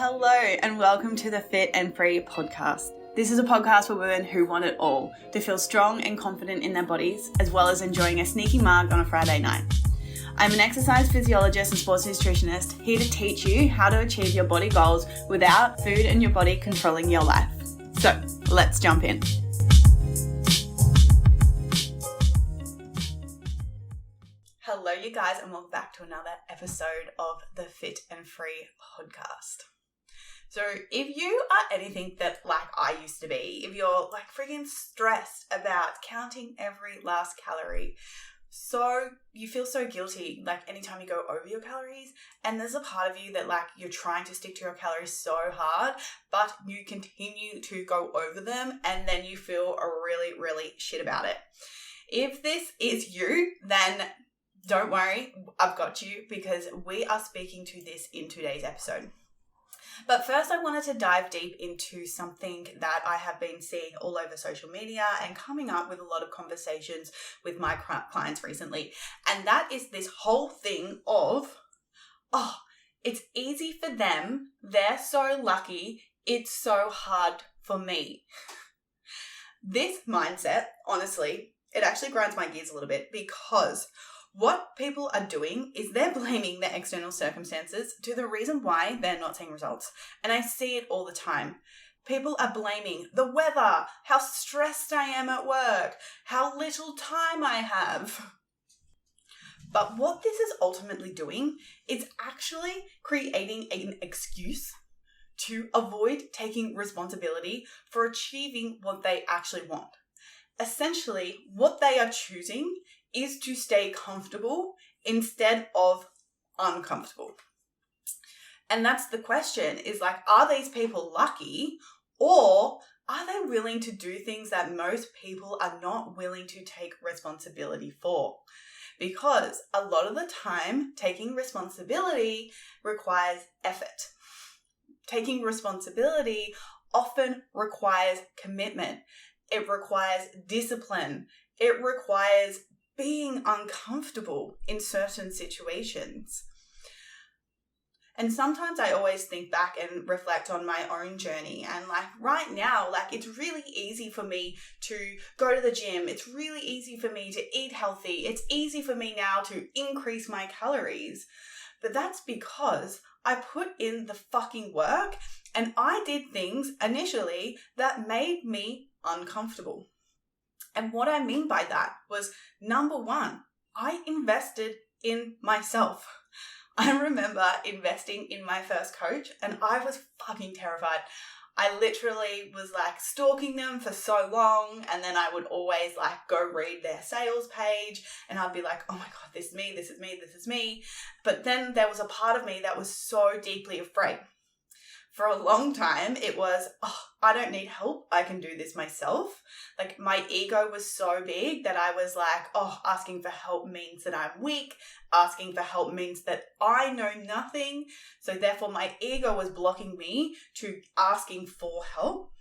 Hello and welcome to the Fit and Free podcast. This is a podcast for women who want it all, to feel strong and confident in their bodies, as well as enjoying a sneaky mug on a Friday night. I'm an exercise physiologist and sports nutritionist, here to teach you how to achieve your body goals without food and your body controlling your life. So let's jump in. Hello you guys and welcome back to another episode of the Fit and Free podcast. So if you are anything that like I used to be, if you're like freaking stressed about counting every last calorie, so you feel so guilty like anytime you go over your calories, and there's a part of you that like you're trying to stick to your calories so hard, but you continue to go over them and then you feel really shit about it. If this is you, then don't worry, I've got you, because we are speaking to this in today's episode. But first, I wanted to dive deep into something that I have been seeing all over social media and coming up with a lot of conversations with my clients recently. And that is this whole thing of, it's easy for them. They're so lucky. It's so hard for me. This mindset, honestly, it actually grinds my gears a little bit, because what people are doing is they're blaming their external circumstances to the reason why they're not seeing results. And I see it all the time. People are blaming the weather, how stressed I am at work, how little time I have. But what this is ultimately doing is actually creating an excuse to avoid taking responsibility for achieving what they actually want. Essentially, what they are choosing is to stay comfortable instead of uncomfortable. And that's the question, is like, are these people lucky, or are they willing to do things that most people are not willing to take responsibility for? Because a lot of the time, taking responsibility requires effort. Taking responsibility often requires commitment. It requires discipline. It requires being uncomfortable in certain situations. And sometimes I always think back and reflect on my own journey. And like right now, like it's really easy for me to go to the gym. It's really easy for me to eat healthy. It's easy for me now to increase my calories. But that's because I put in the fucking work and I did things initially that made me uncomfortable. And what I mean by that was, number one, I invested in myself. I remember investing in my first coach and I was fucking terrified. I literally was like stalking them for so long, and then I would always like go read their sales page and I'd be like, oh my God, this is me, this is me, this is me. But then there was a part of me that was so deeply afraid. For a long time, it was, I don't need help. I can do this myself. Like my ego was so big that I was like, asking for help means that I'm weak. Asking for help means that I know nothing. So therefore my ego was blocking me to asking for help.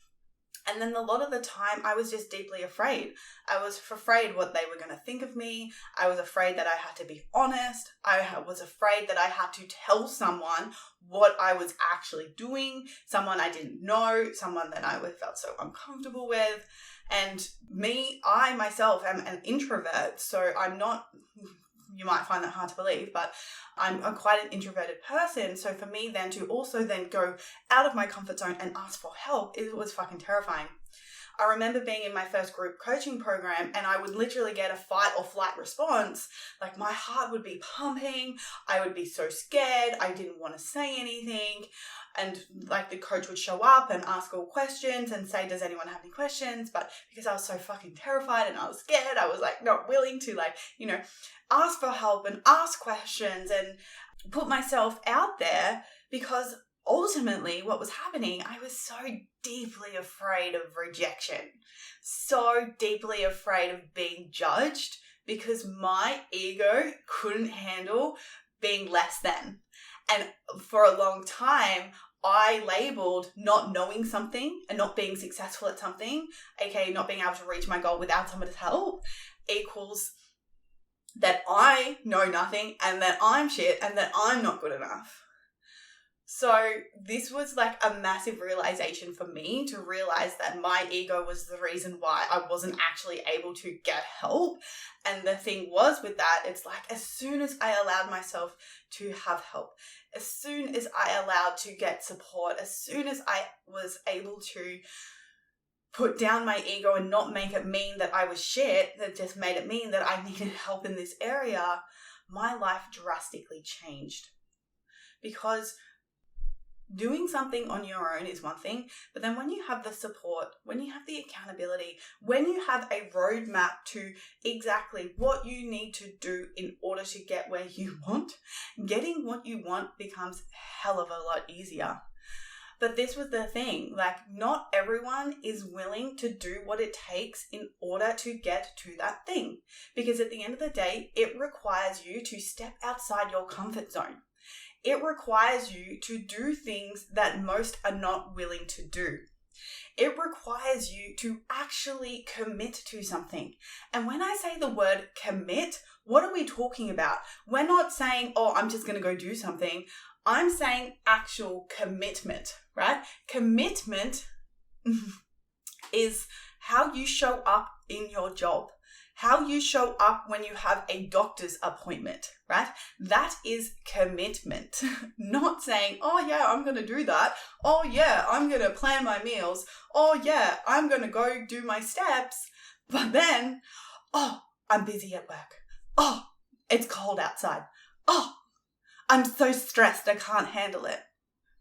And then a lot of the time I was just deeply afraid. I was afraid what they were going to think of me. I was afraid that I had to be honest. I was afraid that I had to tell someone what I was actually doing, someone I didn't know, someone that I felt so uncomfortable with. And I myself am an introvert, so I'm not, you might find that hard to believe, but I'm quite an introverted person. So for me then to also then go out of my comfort zone and ask for help, it was fucking terrifying. I remember being in my first group coaching program and I would literally get a fight or flight response. Like my heart would be pumping. I would be so scared. I didn't want to say anything. And like the coach would show up and ask all questions and say, does anyone have any questions? But because I was so fucking terrified and I was scared, I was like not willing to ask for help and ask questions and put myself out there, because ultimately what was happening, I was so deeply afraid of rejection, so deeply afraid of being judged, because my ego couldn't handle being less than. And for a long time, I labeled not knowing something and not being successful at something, aka not being able to reach my goal without somebody's help, equals that I know nothing and that I'm shit and that I'm not good enough. So this was like a massive realization for me, to realize that my ego was the reason why I wasn't actually able to get help. And the thing was with that, it's like as soon as I allowed myself to have help, as soon as I allowed to get support, as soon as I was able to put down my ego and not make it mean that I was shit, that just made it mean that I needed help in this area, my life drastically changed. Because doing something on your own is one thing, but then when you have the support, when you have the accountability, when you have a roadmap to exactly what you need to do in order to get where you want, getting what you want becomes a hell of a lot easier. But this was the thing, like not everyone is willing to do what it takes in order to get to that thing. Because at the end of the day, it requires you to step outside your comfort zone. It requires you to do things that most are not willing to do. It requires you to actually commit to something. And when I say the word commit, what are we talking about? We're not saying, oh, I'm just going to go do something. I'm saying actual commitment, right? Commitment is how you show up in your job, how you show up when you have a doctor's appointment, right? That is commitment. Not saying, oh yeah, I'm going to do that. Oh yeah, I'm going to plan my meals. Oh yeah, I'm going to go do my steps. But then, oh, I'm busy at work. Oh, it's cold outside. Oh, I'm so stressed, I can't handle it,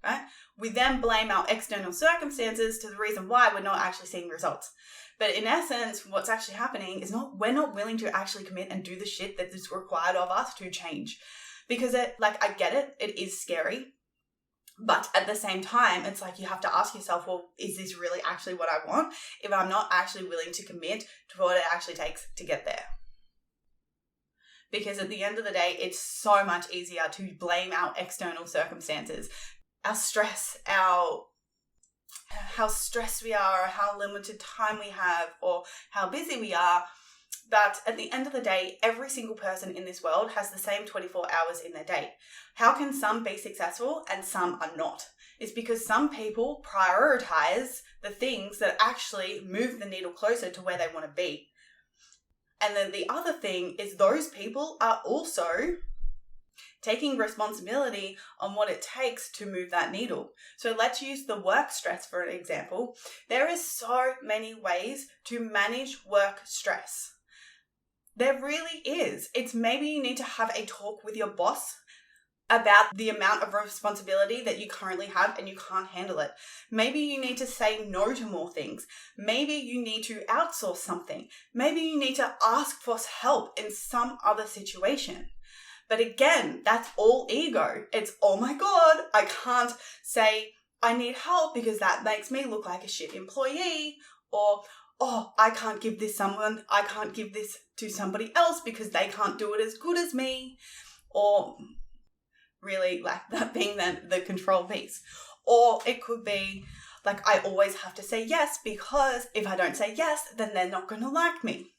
right? We then blame our external circumstances to the reason why we're not actually seeing results. But in essence, what's actually happening is we're not willing to actually commit and do the shit that is required of us to change. Because I get it, it is scary. But at the same time, it's like you have to ask yourself, well, is this really actually what I want if I'm not actually willing to commit to what it actually takes to get there? Because at the end of the day, it's so much easier to blame our external circumstances, our stress, how stressed we are, or how limited time we have, or how busy we are. But at the end of the day, every single person in this world has the same 24 hours in their day. How can some be successful and some are not? It's because some people prioritize the things that actually move the needle closer to where they want to be. And then the other thing is those people are also taking responsibility on what it takes to move that needle. So let's use the work stress for an example. There is so many ways to manage work stress. There really is. It's maybe you need to have a talk with your boss about the amount of responsibility that you currently have and you can't handle it. Maybe you need to say no to more things. Maybe you need to outsource something. Maybe you need to ask for help in some other situation. But again, that's all ego. It's, oh my God, I can't say I need help because that makes me look like a shit employee. Or, oh, I can't give this to somebody else because they can't do it as good as me. Or really like that being the control piece. Or it could be like, I always have to say yes because if I don't say yes, then they're not going to like me,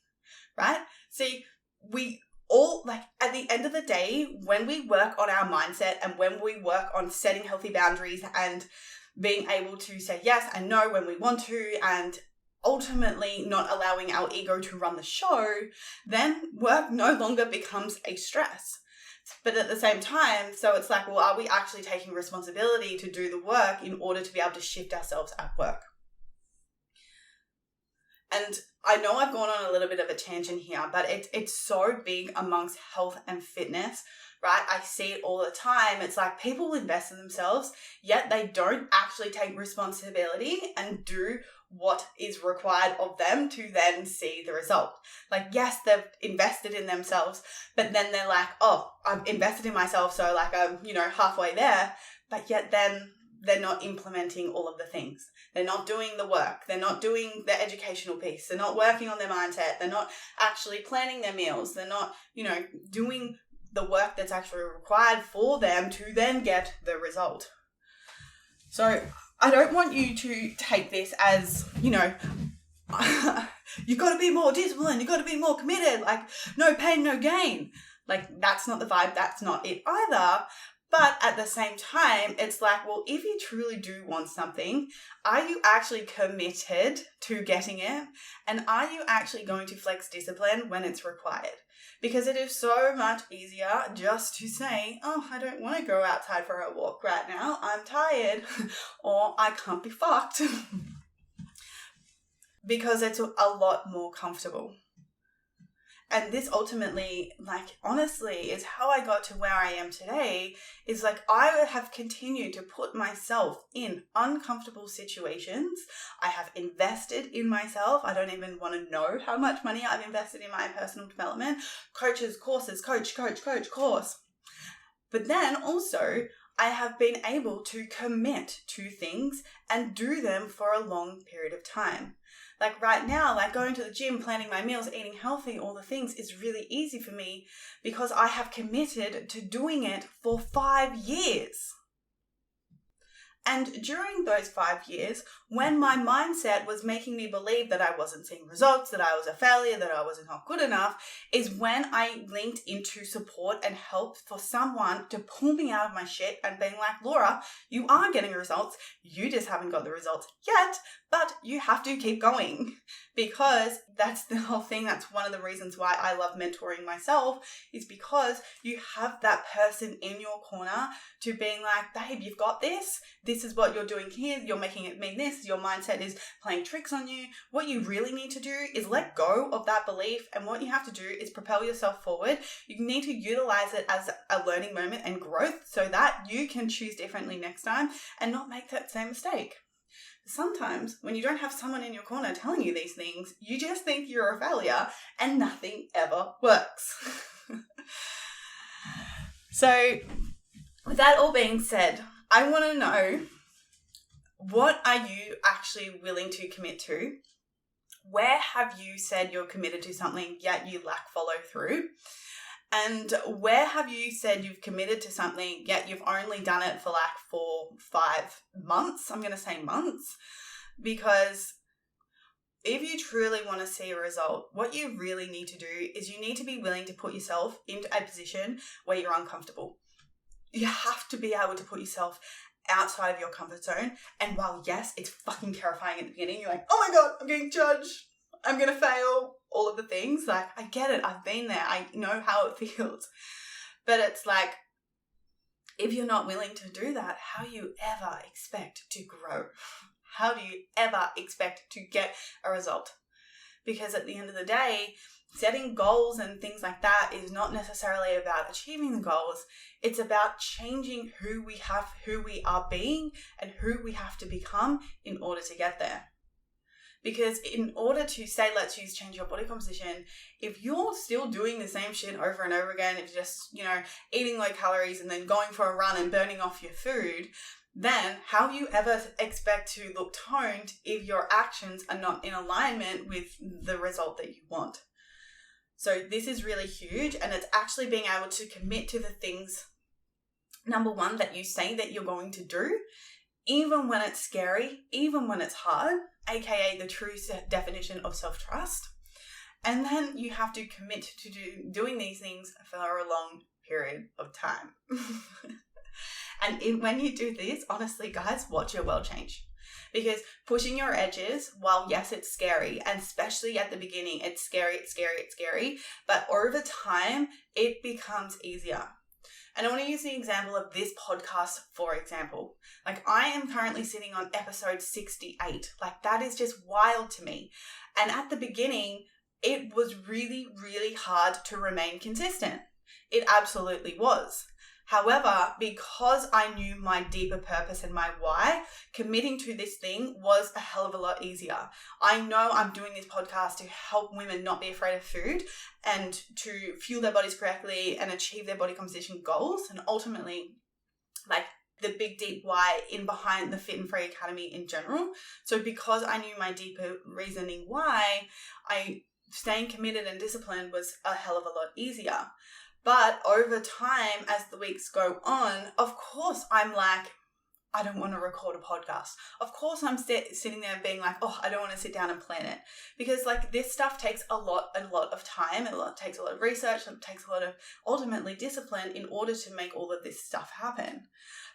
right? See, we all, like, at the end of the day, when we work on our mindset and when we work on setting healthy boundaries and being able to say yes and no when we want to, and ultimately not allowing our ego to run the show, then work no longer becomes a stress. But at the same time, so it's like, well, are we actually taking responsibility to do the work in order to be able to shift ourselves at work? And I know I've gone on a little bit of a tangent here, but it's so big amongst health and fitness, right? I see it all the time. It's like people invest in themselves, yet they don't actually take responsibility and do what is required of them to then see the result. Like, yes, they've invested in themselves, but then they're like, oh, I've invested in myself, so like I'm, halfway there, but yet then they're not implementing all of the things. They're not doing the work. They're not doing the educational piece. They're not working on their mindset. They're not actually planning their meals. They're not, doing the work that's actually required for them to then get the result. So I don't want you to take this as, you've got to be more disciplined. You've got to be more committed. Like, no pain, no gain. Like, that's not the vibe. That's not it either. But at the same time, it's like, well, if you truly do want something, are you actually committed to getting it? And are you actually going to flex discipline when it's required? Because it is so much easier just to say, oh, I don't want to go outside for a walk right now. I'm tired or I can't be fucked. Because it's a lot more comfortable. And this ultimately, like, honestly, is how I got to where I am today, is like, I have continued to put myself in uncomfortable situations. I have invested in myself. I don't even want to know how much money I've invested in my personal development, coaches, courses, course. But then also, I have been able to commit to things and do them for a long period of time. Like right now, like going to the gym, planning my meals, eating healthy, all the things is really easy for me because I have committed to doing it for 5 years. And during those 5 years, when my mindset was making me believe that I wasn't seeing results, that I was a failure, that I was not good enough, is when I linked into support and help for someone to pull me out of my shit and being like, Laura, you are getting results. You just haven't got the results yet, but you have to keep going. Because that's the whole thing. That's one of the reasons why I love mentoring myself, is because you have that person in your corner to being like, babe, you've got this. This is what you're doing here. You're making it mean this. Your mindset is playing tricks on you. What you really need to do is let go of that belief. And what you have to do is propel yourself forward. You need to utilize it as a learning moment and growth so that you can choose differently next time and not make that same mistake. Sometimes when you don't have someone in your corner telling you these things, you just think you're a failure and nothing ever works. So with that all being said, I want to know, what are you actually willing to commit to? Where have you said you're committed to something yet you lack follow through? And where have you said you've committed to something yet you've only done it for like 4-5 months? I'm going to say months, because if you truly want to see a result, what you really need to do is you need to be willing to put yourself into a position where you're uncomfortable. You have to be able to put yourself outside of your comfort zone. And while yes, it's fucking terrifying at the beginning, you're like, oh my God, I'm getting judged. I'm going to fail. All of the things. Like, I get it. I've been there. I know how it feels. But it's like, if you're not willing to do that, how do you ever expect to grow? How do you ever expect to get a result? Because at the end of the day, setting goals and things like that is not necessarily about achieving the goals. It's about changing who we are being and who we have to become in order to get there. Because in order to say, let's use change your body composition, if you're still doing the same shit over and over again, if you're just, eating low calories and then going for a run and burning off your food, then how do you ever expect to look toned if your actions are not in alignment with the result that you want? So this is really huge, and it's actually being able to commit to the things, number one, that you say that you're going to do, even when it's scary, even when it's hard, aka the true definition of self-trust. And then you have to commit to doing these things for a long period of time. And when you do this, honestly, guys, watch your world change. Because pushing your edges, while yes, it's scary, and especially at the beginning, it's scary, but over time, it becomes easier. And I want to use the example of this podcast, for example. Like, I am currently sitting on episode 68. Like, that is just wild to me. And at the beginning, it was really, really hard to remain consistent. It absolutely was. However, because I knew my deeper purpose and my why, committing to this thing was a hell of a lot easier. I know I'm doing this podcast to help women not be afraid of food and to fuel their bodies correctly and achieve their body composition goals, and ultimately, like, the big deep why in behind the Fit and Free Academy in general. So because I knew my deeper reasoning why, staying committed and disciplined was a hell of a lot easier. But over time, as the weeks go on, of course, I'm like, I don't want to record a podcast. Of course I'm sitting there being like, oh, I don't want to sit down and plan it. Because like this stuff takes a lot of time. It takes a lot of research. It takes a lot of ultimately discipline in order to make all of this stuff happen.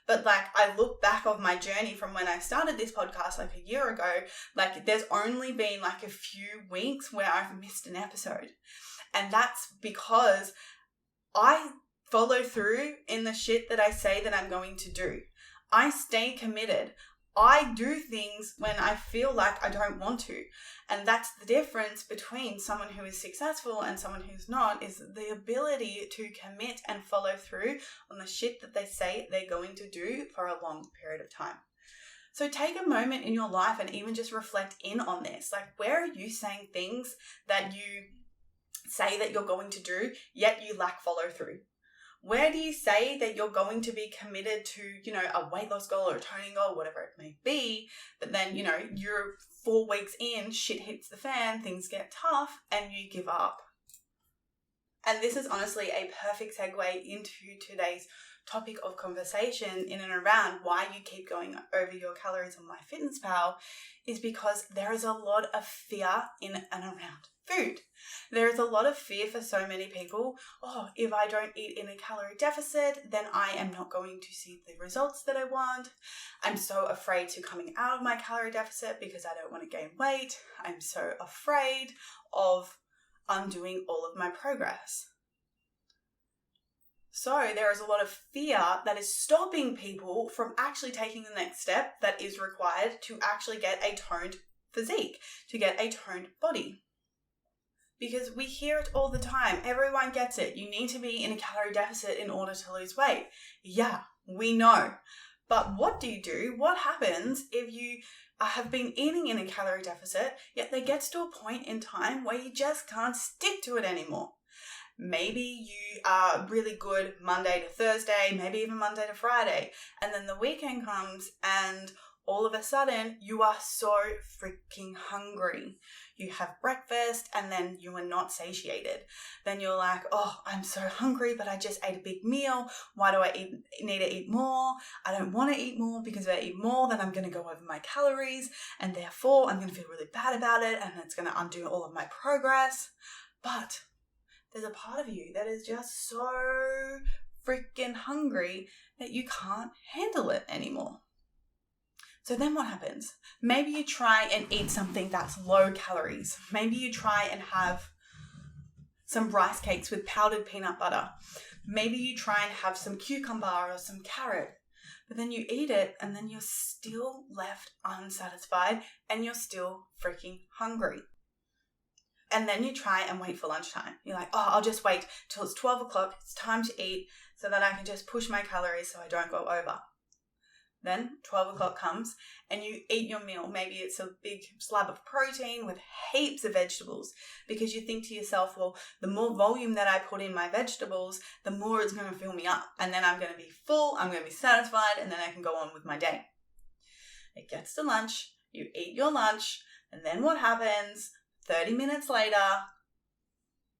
But like I look back of my journey from when I started this podcast like a year ago, like there's only been like a few weeks where I've missed an episode. And that's because I follow through in the shit that I say that I'm going to do. I stay committed. I do things when I feel like I don't want to. And that's the difference between someone who is successful and someone who's not, is the ability to commit and follow through on the shit that they say they're going to do for a long period of time. So take a moment in your life and even just reflect in on this. Like, where are you saying things that you say that you're going to do, yet you lack follow through? Where do you say that you're going to be committed to, a weight loss goal or a toning goal, whatever it may be, but then, you're 4 weeks in, shit hits the fan, things get tough, and you give up? And this is honestly a perfect segue into today's topic of conversation in and around why you keep going over your calories on MyFitnessPal, is because there is a lot of fear in and around food. There is a lot of fear for so many people. Oh, if I don't eat in a calorie deficit, then I am not going to see the results that I want. I'm so afraid to coming out of my calorie deficit because I don't want to gain weight. I'm so afraid of undoing all of my progress. So there is a lot of fear that is stopping people from actually taking the next step that is required to actually get a toned physique, to get a toned body. Because we hear it all the time. Everyone gets it. You need to be in a calorie deficit in order to lose weight. Yeah, we know. But what do you do? What happens if you have been eating in a calorie deficit, yet there gets to a point in time where you just can't stick to it anymore? Maybe you are really good Monday to Thursday, maybe even Monday to Friday. And then the weekend comes and all of a sudden you are so freaking hungry. You have breakfast and then you are not satiated. Then you're like, oh, I'm so hungry, but I just ate a big meal. Why do I need to eat more? I don't want to eat more, because if I eat more, then I'm going to go over my calories, and therefore I'm going to feel really bad about it, and it's going to undo all of my progress. But there's a part of you that is just so freaking hungry that you can't handle it anymore. So then what happens? Maybe you try and eat something that's low calories. Maybe you try and have some rice cakes with powdered peanut butter. Maybe you try and have some cucumber or some carrot. But then you eat it and then you're still left unsatisfied and you're still freaking hungry. And then you try and wait for lunchtime. You're like, oh, I'll just wait till it's 12 o'clock. It's time to eat so that I can just push my calories so I don't go over. Then 12 o'clock comes and you eat your meal. Maybe it's a big slab of protein with heaps of vegetables, because you think to yourself, well, the more volume that I put in my vegetables, the more it's going to fill me up. And then I'm going to be full, I'm going to be satisfied, and then I can go on with my day. It gets to lunch, you eat your lunch, and then what happens? 30 minutes later,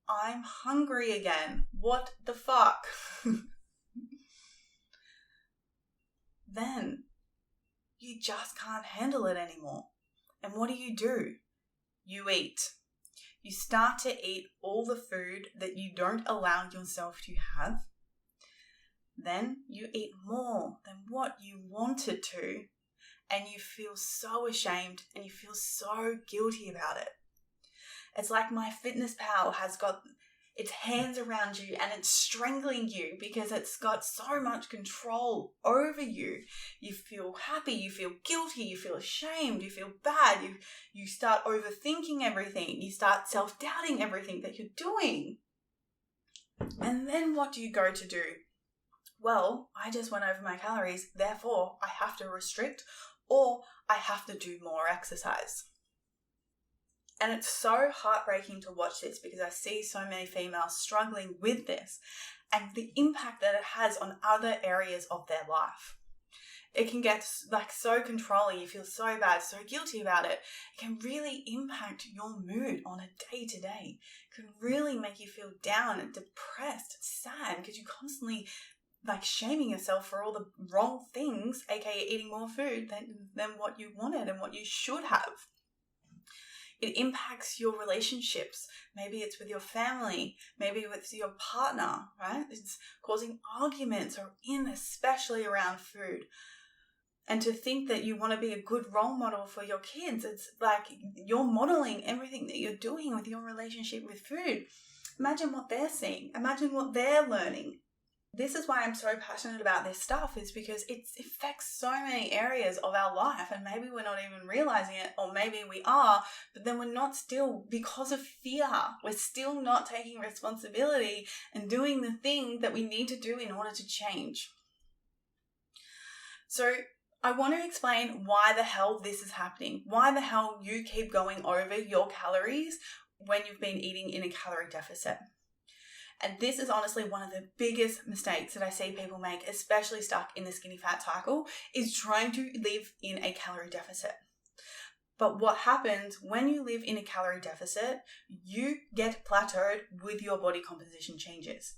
I'm hungry again. What the fuck? Then you just can't handle it anymore. And what do? You eat. You start to eat all the food that you don't allow yourself to have. Then you eat more than what you wanted to, and you feel so ashamed and you feel so guilty about it. It's like MyFitnessPal has got its hands around you and it's strangling you because it's got so much control over you. You feel happy, you feel guilty, you feel ashamed, you feel bad, you start overthinking everything, you start self-doubting everything that you're doing. And then what do you go to do? Well, I just went over my calories, therefore I have to restrict, or I have to do more exercise. And it's so heartbreaking to watch this, because I see so many females struggling with this and the impact that it has on other areas of their life. It can get like so controlling. You feel so bad, so guilty about it. It can really impact your mood on a day-to-day. It can really make you feel down and depressed, sad, because you constantly like shaming yourself for all the wrong things, aka eating more food than what you wanted and what you should have. It impacts your relationships. Maybe it's with your family, maybe with your partner, right? It's causing arguments especially around food. And to think that you want to be a good role model for your kids, it's like you're modeling everything that you're doing with your relationship with food. Imagine what they're seeing. Imagine what they're learning. This is why I'm so passionate about this stuff, is because it affects so many areas of our life, and maybe we're not even realizing it, or maybe we are, but then we're not still, because of fear, we're still not taking responsibility and doing the thing that we need to do in order to change. So I want to explain why the hell this is happening, why the hell you keep going over your calories when you've been eating in a calorie deficit. And this is honestly one of the biggest mistakes that I see people make, especially stuck in the skinny fat cycle, is trying to live in a calorie deficit. But what happens when you live in a calorie deficit, you get plateaued with your body composition changes.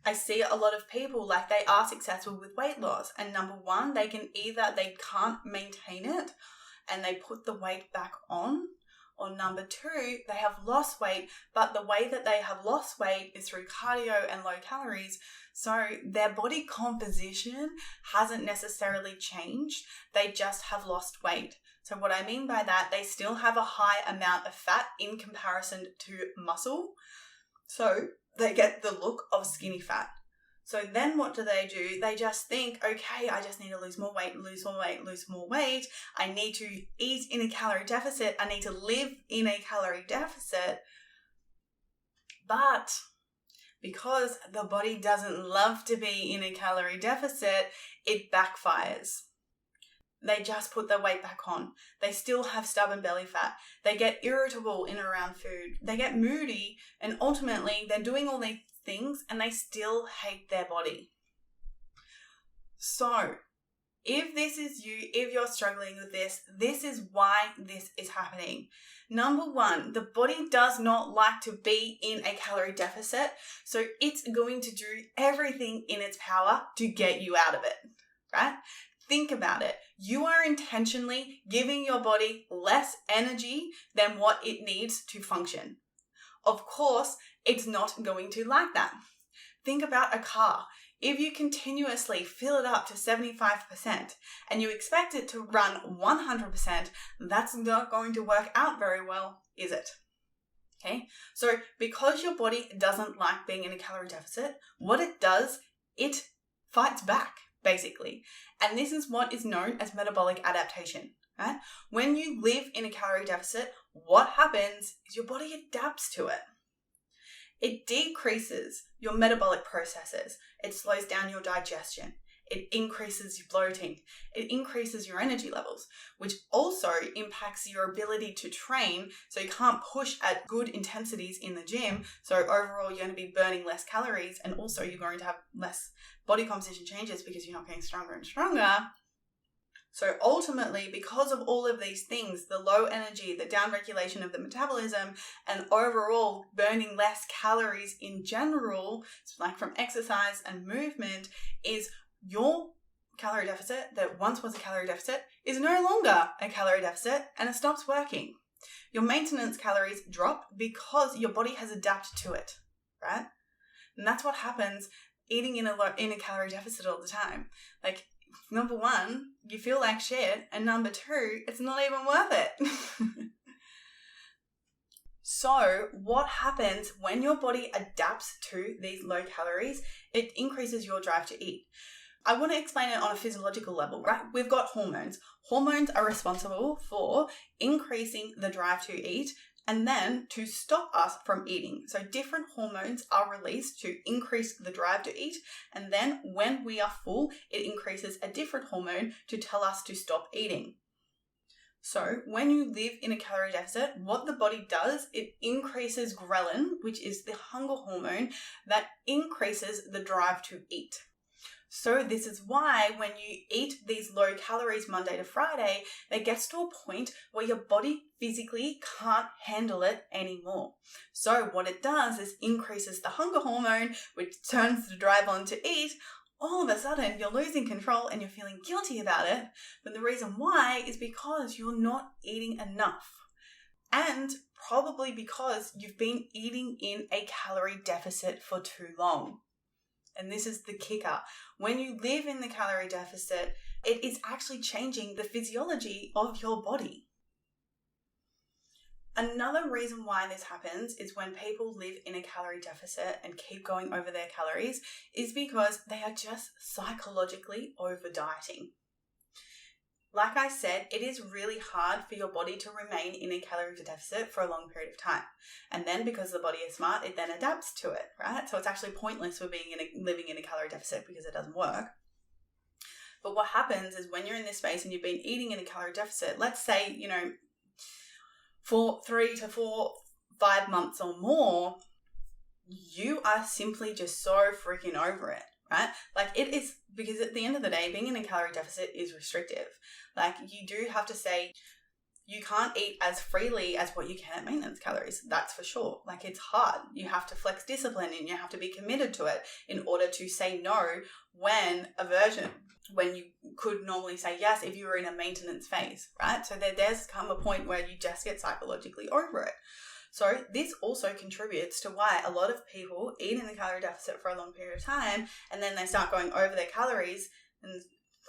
I see a lot of people, like, they are successful with weight loss, and number one, they can't maintain it and they put the weight back on. Or number two, they have lost weight, but the way that they have lost weight is through cardio and low calories. So their body composition hasn't necessarily changed. They just have lost weight. So what I mean by that, they still have a high amount of fat in comparison to muscle. So they get the look of skinny fat. So then what do? They just think, okay, I just need to lose more weight. I need to eat in a calorie deficit. I need to live in a calorie deficit. But because the body doesn't love to be in a calorie deficit, it backfires. They just put their weight back on. They still have stubborn belly fat. They get irritable in and around food. They get moody, and ultimately they're doing all these things and they still hate their body. So if this is you, if you're struggling with this is why this is happening. Number one, the body does not like to be in a calorie deficit, so it's going to do everything in its power to get you out of it, right? Think about it. You are intentionally giving your body less energy than what it needs to function. Of course, it's not going to like that. Think about a car. If you continuously fill it up to 75% and you expect it to run 100%, that's not going to work out very well, is it? Okay, so because your body doesn't like being in a calorie deficit, what it does, it fights back, basically. And this is what is known as metabolic adaptation. Right? When you live in a calorie deficit, what happens is your body adapts to it. It decreases your metabolic processes. It slows down your digestion. It increases your bloating. It increases your energy levels, which also impacts your ability to train. So you can't push at good intensities in the gym. So overall, you're going to be burning less calories, and also you're going to have less body composition changes because you're not getting stronger and stronger. So ultimately, because of all of these things, the low energy, the downregulation of the metabolism, and overall burning less calories in general, like from exercise and movement, is your calorie deficit that once was a calorie deficit is no longer a calorie deficit, and it stops working. Your maintenance calories drop because your body has adapted to it, right? And that's what happens eating in a calorie deficit all the time. Like, number one, you feel like shit, and number two, it's not even worth it. So what happens when your body adapts to these low calories? It increases your drive to eat. I want to explain it on a physiological level, right? We've got hormones. Hormones are responsible for increasing the drive to eat and then to stop us from eating. So different hormones are released to increase the drive to eat, and then when we are full, it increases a different hormone to tell us to stop eating. So when you live in a calorie deficit, what the body does, it increases ghrelin, which is the hunger hormone that increases the drive to eat. So this is why when you eat these low calories Monday to Friday, it gets to a point where your body physically can't handle it anymore. So what it does is increases the hunger hormone, which turns the drive on to eat, all of a sudden you're losing control and you're feeling guilty about it. But the reason why is because you're not eating enough. And probably because you've been eating in a calorie deficit for too long. And this is the kicker. When you live in the calorie deficit, it is actually changing the physiology of your body. Another reason why this happens is when people live in a calorie deficit and keep going over their calories is because they are just psychologically over dieting. Like I said, it is really hard for your body to remain in a calorie deficit for a long period of time. And then because the body is smart, it then adapts to it, right? So it's actually pointless for living in a calorie deficit because it doesn't work. But what happens is when you're in this space and you've been eating in a calorie deficit, let's say, for 3 to 5 months or more, you are simply just so freaking over it, right? Like it is, because at the end of the day, being in a calorie deficit is restrictive. Like you do have to say, you can't eat as freely as what you can at maintenance calories. That's for sure. Like it's hard. You have to flex discipline and you have to be committed to it in order to say no when you could normally say yes if you were in a maintenance phase, right? So there does come a point where you just get psychologically over it. So this also contributes to why a lot of people eat in the calorie deficit for a long period of time and then they start going over their calories and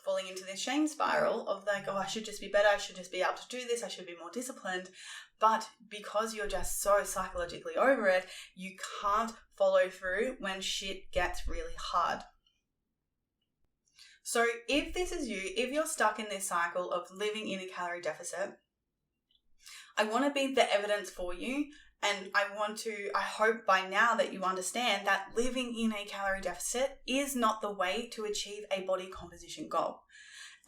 falling into this shame spiral of like, oh, I should just be better. I should just be able to do this. I should be more disciplined. But because you're just so psychologically over it, you can't follow through when shit gets really hard. So if this is you, if you're stuck in this cycle of living in a calorie deficit, I want to be the evidence for you. And I hope by now that you understand that living in a calorie deficit is not the way to achieve a body composition goal.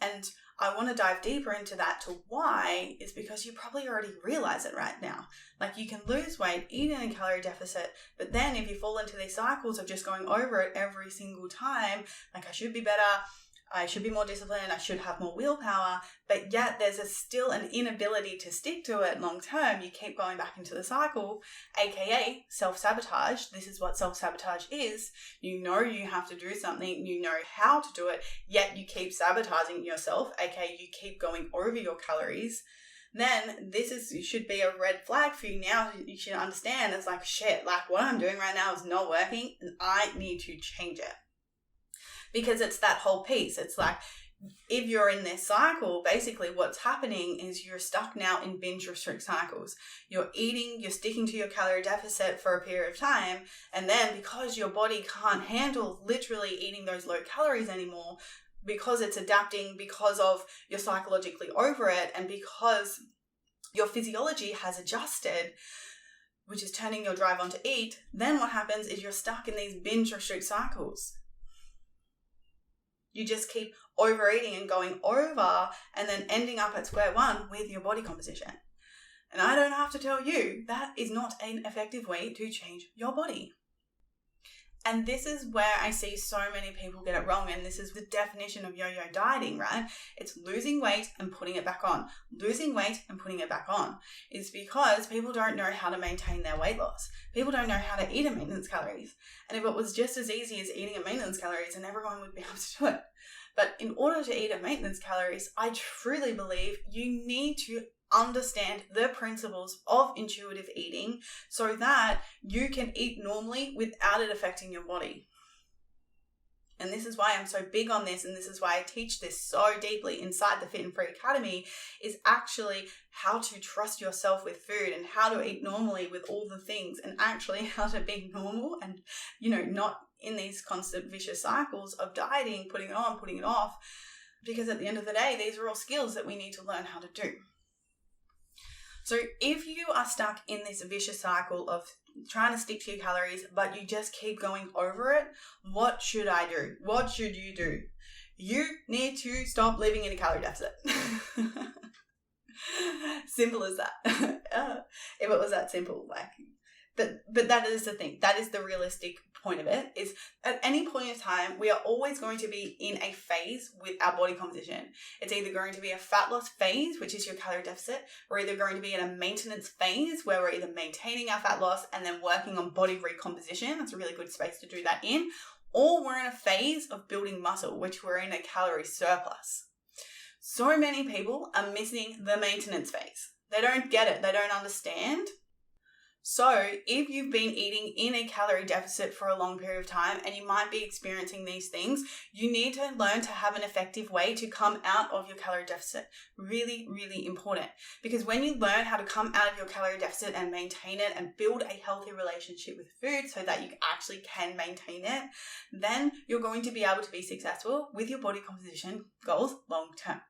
And I want to dive deeper into that to why is because you probably already realize it right now. Like you can lose weight, eat in a calorie deficit, but then if you fall into these cycles of just going over it every single time, like I should be better, I should be more disciplined, I should have more willpower, but yet there's still an inability to stick to it long term. You keep going back into the cycle, aka self-sabotage. This is what self-sabotage is. You know you have to do something, you know how to do it, yet you keep sabotaging yourself, aka you keep going over your calories. Then should be a red flag for you now. You should understand it's like, shit, like what I'm doing right now is not working and I need to change it. Because it's that whole piece. It's like, if you're in this cycle, basically what's happening is you're stuck now in binge restrict cycles. You're eating, you're sticking to your calorie deficit for a period of time. And then because your body can't handle literally eating those low calories anymore, because it's adapting, because of you're psychologically over it, and because your physiology has adjusted, which is turning your drive on to eat, then what happens is you're stuck in these binge restrict cycles. You just keep overeating and going over and then ending up at square one with your body composition. And I don't have to tell you, that is not an effective way to change your body. And this is where I see so many people get it wrong. And this is the definition of yo-yo dieting, right? It's losing weight and putting it back on. Losing weight and putting it back on. It's because people don't know how to maintain their weight loss. People don't know how to eat at maintenance calories. And if it was just as easy as eating at maintenance calories, then everyone would be able to do it. But in order to eat at maintenance calories, I truly believe you need to understand the principles of intuitive eating so that you can eat normally without it affecting your body. And this is why I'm so big on this, and this is why I teach this so deeply inside the Fit and Free Academy, is actually how to trust yourself with food and how to eat normally with all the things, and actually how to be normal and, not in these constant vicious cycles of dieting, putting it on, putting it off, because at the end of the day, these are all skills that we need to learn how to do. So if you are stuck in this vicious cycle of trying to stick to your calories, but you just keep going over it, what should I do? What should you do? You need to stop living in a calorie deficit. Simple as that. If it was that simple, but that is the thing. That is the realistic point of it, is at any point in time, we are always going to be in a phase with our body composition. It's either going to be a fat loss phase, which is your calorie deficit. We're either going to be in a maintenance phase where we're either maintaining our fat loss and then working on body recomposition. That's a really good space to do that in. or we're in a phase of building muscle, which we're in a calorie surplus. So many people are missing the maintenance phase. They don't get it. They don't understand. So if you've been eating in a calorie deficit for a long period of time and you might be experiencing these things, you need to learn to have an effective way to come out of your calorie deficit. Really, really important. Because when you learn how to come out of your calorie deficit and maintain it and build a healthy relationship with food so that you actually can maintain it, then you're going to be able to be successful with your body composition goals long term.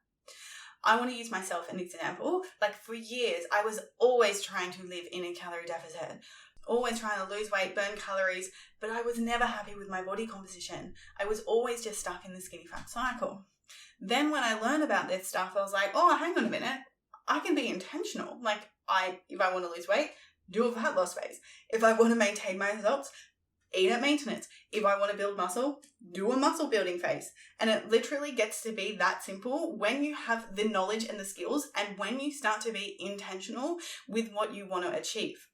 I want to use myself as an example. Like for years, I was always trying to live in a calorie deficit, always trying to lose weight, burn calories, but I was never happy with my body composition. I was always just stuck in the skinny fat cycle. Then when I learned about this stuff, I was like, oh, hang on a minute. I can be intentional. Like if I want to lose weight, do a fat loss phase. If I want to maintain my results, eat at maintenance. If I want to build muscle, do a muscle building phase. And it literally gets to be that simple when you have the knowledge and the skills and when you start to be intentional with what you want to achieve.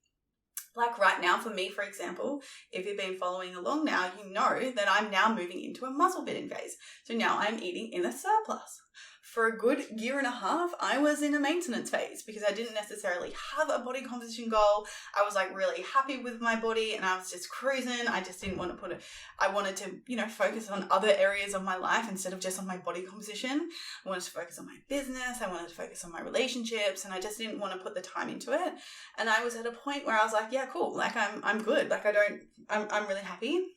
Like right now, for me, for example, if you've been following along now, you know that I'm now moving into a muscle building phase. So now I'm eating in a surplus. For a good year and a half, I was in a maintenance phase because I didn't necessarily have a body composition goal. I was like really happy with my body and I was just cruising. I just didn't want to I wanted to, focus on other areas of my life instead of just on my body composition. I wanted to focus on my business. I wanted to focus on my relationships and I just didn't want to put the time into it. And I was at a point where I was like, yeah, cool. Like I'm good. Like I'm really happy.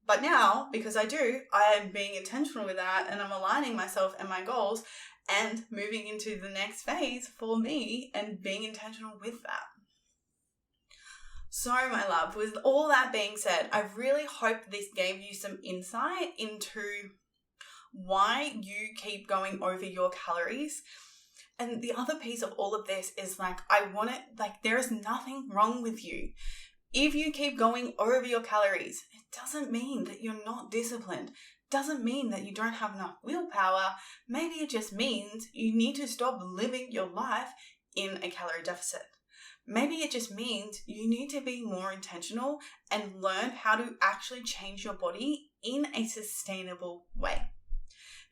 But now, because I am being intentional with that and I'm aligning myself and my goals and moving into the next phase for me and being intentional with that. So, my love, with all that being said, I really hope this gave you some insight into why you keep going over your calories. And the other piece of all of this is there is nothing wrong with you. If you keep going over your calories, it doesn't mean that you're not disciplined. Doesn't mean that you don't have enough willpower. Maybe it just means you need to stop living your life in a calorie deficit. Maybe it just means you need to be more intentional and learn how to actually change your body in a sustainable way.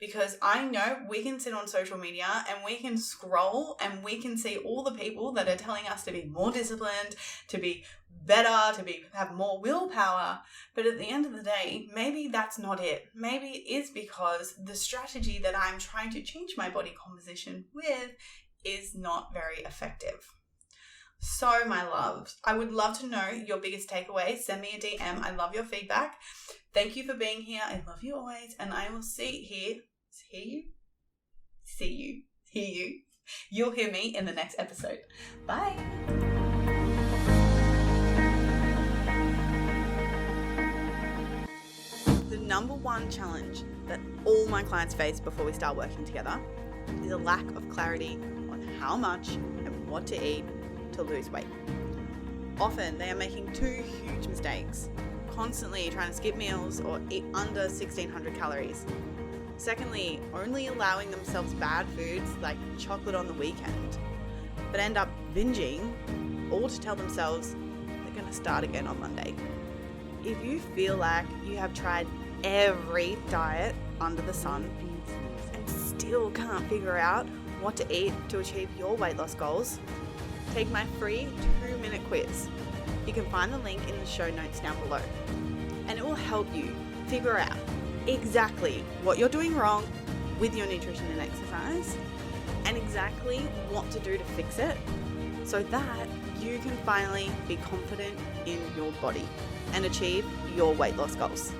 Because I know we can sit on social media and we can scroll and we can see all the people that are telling us to be more disciplined, to be better, to have more willpower. But at the end of the day, maybe that's not it. Maybe it is because the strategy that I'm trying to change my body composition with is not very effective. So, my loves, I would love to know your biggest takeaway. Send me a DM. I love your feedback. Thank you for being here. I love you always. And I will hear you. You'll hear me in the next episode. Bye. The number one challenge that all my clients face before we start working together is a lack of clarity on how much and what to eat to lose weight. Often they are making two huge mistakes, constantly trying to skip meals or eat under 1,600 calories. Secondly, only allowing themselves bad foods like chocolate on the weekend, but end up binging, all to tell themselves they're going to start again on Monday. If you feel like you have tried every diet under the sun and still can't figure out what to eat to achieve your weight loss goals, take my free 2-minute quiz. You can find the link in the show notes down below. And it will help you figure out exactly what you're doing wrong with your nutrition and exercise and exactly what to do to fix it so that you can finally be confident in your body and achieve your weight loss goals.